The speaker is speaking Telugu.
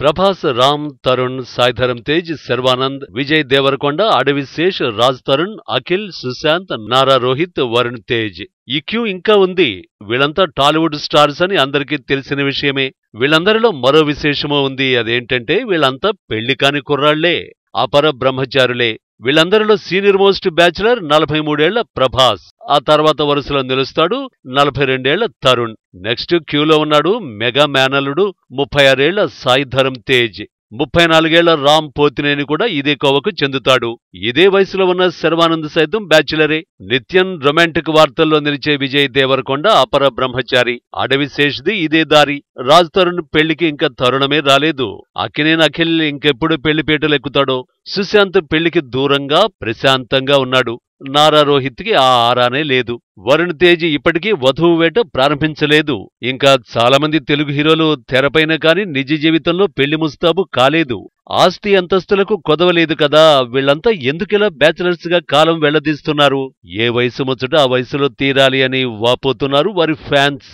ప్రభాస్, రామ్, తరుణ్, సాయి ధరమ్ తేజ్, శర్వానంద్, విజయ్ దేవరకొండ, అడవి శేష్, రాజ్ తరుణ్, అఖిల్, సుశాంత్, నారా రోహిత్, వరుణ్ తేజ్. ఈ క్యూ ఇంకా ఉంది. వీళ్ళంతా టాలీవుడ్ స్టార్స్ అని అందరికీ తెలిసిన విషయమే. వీళ్ళందరిలో మరో విశేషమూ ఉంది. అదేంటంటే వీళ్ళంతా పెళ్లి కాని కుర్రాళ్లే, అపర బ్రహ్మచారులే. వీళ్ళందరిలో సీనియర్ మోస్ట్ బ్యాచులర్ 43 ఏళ్ల ప్రభాస్. ఆ తర్వాత వరుసలో నిలుస్తాడు 42 ఏళ్ల తరుణ్. నెక్స్ట్ క్యూలో ఉన్నాడు మెగా మేనల్లుడు 36 ఏళ్ల సాయి ధరమ్ తేజ్. 34 ఏళ్ల రామ్ పోతినేని కూడా ఇదే కోవకు చెందుతాడు. ఇదే వయసులో ఉన్న శర్వానంద్ సైతం బ్యాచులరే. నిత్యం రొమాంటిక్ వార్తల్లో నిలిచే విజయ్ దేవరకొండ అపర బ్రహ్మచారి. అడవి శేష్ది ఇదే దారి. రాజ్ తరుణ్ పెళ్లికి ఇంకా తరుణమే రాలేదు. అక్కినేని అఖిల్ ఇంకెప్పుడు పెళ్లిపీటలు ఎక్కుతాడో. సుశాంత్ పెళ్లికి దూరంగా ప్రశాంతంగా ఉన్నాడు. నారా రోహిత్కి ఆ ఆరానే లేదు. వరుణ్ తేజ్ ఇప్పటికీ వధువు వేట ప్రారంభించలేదు. ఇంకా చాలా మంది తెలుగు హీరోలు తెరపైన కాని నిజ జీవితంలో పెళ్లి ముస్తాబు కాలేదు. ఆస్తి అంతస్తులకు కొదవలేదు కదా. వీళ్లంతా ఎందుకిలా బ్యాచిలర్స్ గా కాలం వెళ్లదీస్తున్నారు? ఏ వయసు ముచ్చట ఆ వయసులో తీరాలి అని వాపోతున్నారు వారి ఫ్యాన్స్.